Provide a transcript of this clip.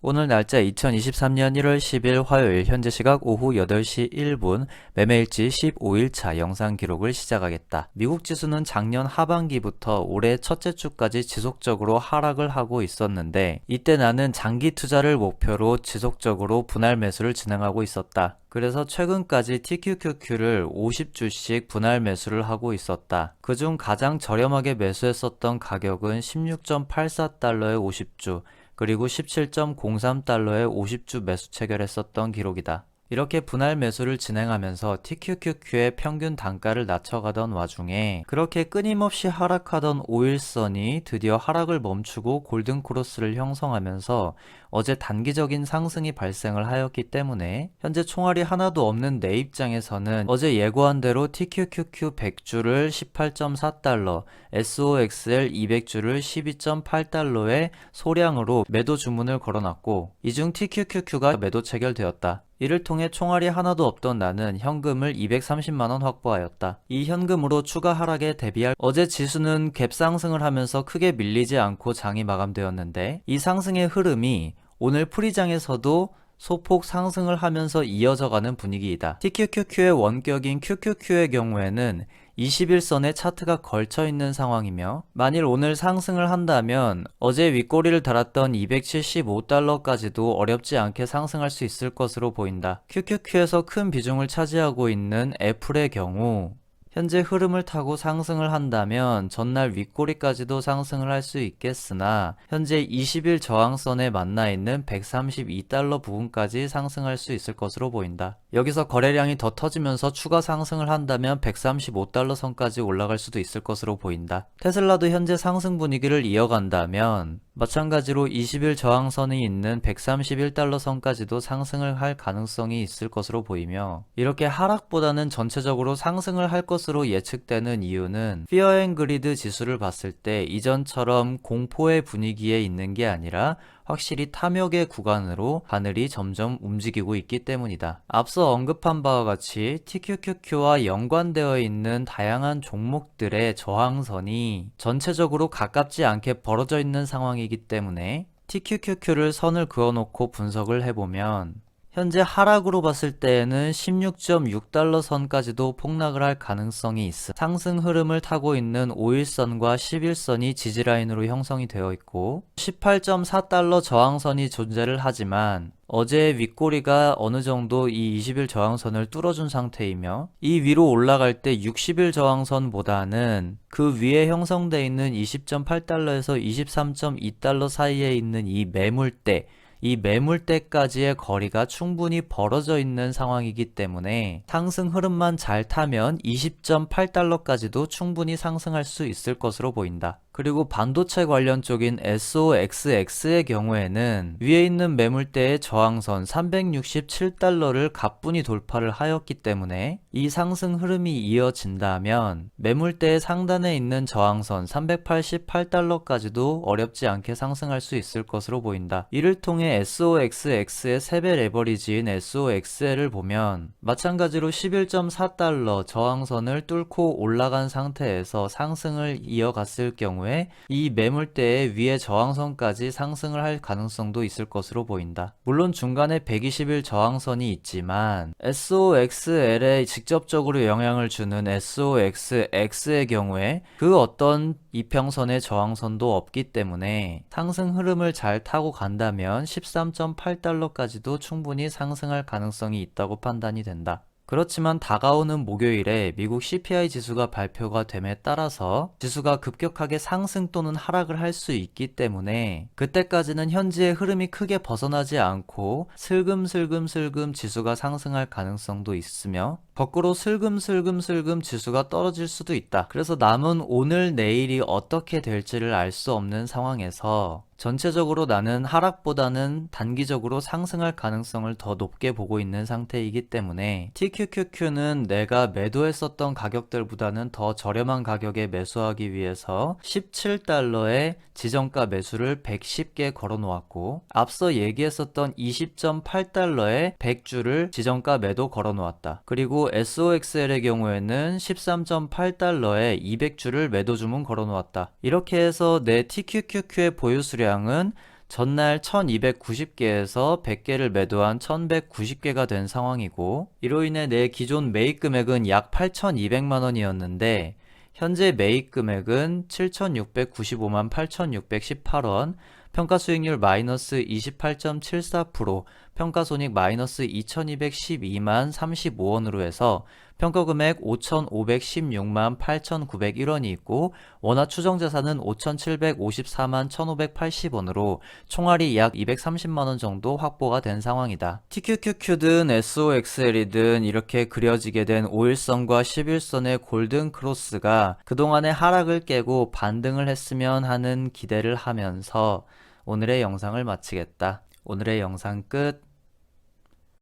오늘 날짜 2023년 1월 10일 화요일 현재 시각 오후 8시 1분 매매일지 15일차 영상 기록을 시작하겠다. 미국 지수는 작년 하반기부터 올해 첫째 주까지 지속적으로 하락을 하고 있었는데 이때 나는 장기 투자를 목표로 지속적으로 분할 매수를 진행하고 있었다. 그래서 최근까지 TQQQ를 50주씩 분할 매수를 하고 있었다. 그중 가장 저렴하게 매수했었던 가격은 16.84달러의 50주, 그리고 17.03달러의 50주 매수 체결했었던 기록이다. 이렇게 분할 매수를 진행하면서 TQQQ의 평균 단가를 낮춰가던 와중에 그렇게 끊임없이 하락하던 5일선이 드디어 하락을 멈추고 골든 크로스를 형성하면서 어제 단기적인 상승이 발생을 하였기 때문에 현재 총알이 하나도 없는 내 입장에서는 어제 예고한 대로 TQQQ 100주를 18.4달러, SOXL 200주를 12.8달러의 소량으로 매도 주문을 걸어놨고 이 중 TQQQ가 매도 체결되었다. 이를 통해 총알이 하나도 없던 나는 현금을 230만원 확보하였다. 이 현금으로 추가 하락에 대비할 어제 지수는 갭 상승을 하면서 크게 밀리지 않고 장이 마감되었는데 이 상승의 흐름이 오늘 프리장에서도 소폭 상승을 하면서 이어져가는 분위기이다. TQQQ의 원격인 QQQ의 경우에는 21선의 차트가 걸쳐있는 상황이며 만일 오늘 상승을 한다면 어제 윗꼬리를 달았던 275달러까지도 어렵지 않게 상승할 수 있을 것으로 보인다. QQQ에서 큰 비중을 차지하고 있는 애플의 경우 현재 흐름을 타고 상승을 한다면 전날 윗꼬리까지도 상승을 할 수 있겠으나 현재 20일 저항선에 만나 있는 132달러 부근까지 상승할 수 있을 것으로 보인다. 여기서 거래량이 더 터지면서 추가 상승을 한다면 135달러 선까지 올라갈 수도 있을 것으로 보인다. 테슬라도 현재 상승 분위기를 이어간다면 마찬가지로 20일 저항선이 있는 131달러 선까지도 상승을 할 가능성이 있을 것으로 보이며 이렇게 하락보다는 전체적으로 상승을 할 것으로 예측되는 이유는 피어 앤 그리드 지수를 봤을 때 이전처럼 공포의 분위기에 있는 게 아니라 확실히 탐욕의 구간으로 하늘이 점점 움직이고 있기 때문이다. 앞서 언급한 바와 같이 TQQQ와 연관되어 있는 다양한 종목들의 저항선이 전체적으로 가깝지 않게 벌어져 있는 상황이기 때문에 TQQQ를 선을 그어놓고 분석을 해보면 현재 하락으로 봤을 때에는 16.6달러 선까지도 폭락을 할 가능성이 있어 상승 흐름을 타고 있는 5일선과 11선이 지지라인으로 형성이 되어 있고 18.4달러 저항선이 존재를 하지만 어제 윗꼬리가 어느 정도 이 20일 저항선을 뚫어준 상태이며 이 위로 올라갈 때 60일 저항선보다는 그 위에 형성되어 있는 20.8달러에서 23.2달러 사이에 있는 이 매물대 이 매물대까지의 거리가 충분히 벌어져 있는 상황이기 때문에 상승 흐름만 잘 타면 20.8달러까지도 충분히 상승할 수 있을 것으로 보인다. 그리고 반도체 관련 쪽인 SOXX의 경우에는 위에 있는 매물대의 저항선 367달러를 가뿐히 돌파를 하였기 때문에 이 상승 흐름이 이어진다면 매물대의 상단에 있는 저항선 388달러까지도 어렵지 않게 상승할 수 있을 것으로 보인다. 이를 통해 SOXX의 3배 레버리지인 SOXL을 보면 마찬가지로 11.4달러 저항선을 뚫고 올라간 상태에서 상승을 이어갔을 경우에 이 매물대의 위에 저항선까지 상승을 할 가능성도 있을 것으로 보인다. 물론 중간에 120일 저항선이 있지만 SOXL에 직접적으로 영향을 주는 SOXX의 경우에 그 어떤 이평선의 저항선도 없기 때문에 상승 흐름을 잘 타고 간다면 13.8달러까지도 충분히 상승할 가능성이 있다고 판단이 된다. 그렇지만 다가오는 목요일에 미국 CPI 지수가 발표가 됨에 따라서 지수가 급격하게 상승 또는 하락을 할 수 있기 때문에 그때까지는 현재의 흐름이 크게 벗어나지 않고 슬금슬금 지수가 상승할 가능성도 있으며 거꾸로 슬금슬금 지수가 떨어질 수도 있다. 그래서 남은 오늘 내일이 어떻게 될지를 알 수 없는 상황에서 전체적으로 나는 하락보다는 단기적으로 상승할 가능성을 더 높게 보고 있는 상태이기 때문에 TQQQ는 내가 매도했었던 가격들보다는 더 저렴한 가격에 매수하기 위해서 17달러의 지정가 매수를 110개 걸어 놓았고 앞서 얘기했었던 20.8달러의 100주를 지정가 매도 걸어 놓았다. 그리고 SOXL의 경우에는 13.8달러에 200주를 매도 주문 걸어 놓았다. 이렇게 해서 내 TQQQ의 보유 수량은 전날 1290개에서 100개를 매도한 1190개가 된 상황이고, 이로 인해 내 기존 매입 금액은 약 8200만 원이었는데 현재 매입 금액은 7695만 8618원, 평가수익률 마이너스 28.74%, 평가손익 마이너스 2212만 35원으로 해서 평가금액 5516만 8901원이 있고, 원화 추정자산은 5754만 1580원으로 총알이 약 230만원 정도 확보가 된 상황이다. TQQQ든 SOXL이든 이렇게 그려지게 된 5일선과 11선의 골든 크로스가 그동안의 하락을 깨고 반등을 했으면 하는 기대를 하면서 오늘의 영상을 마치겠다. 오늘의 영상 끝.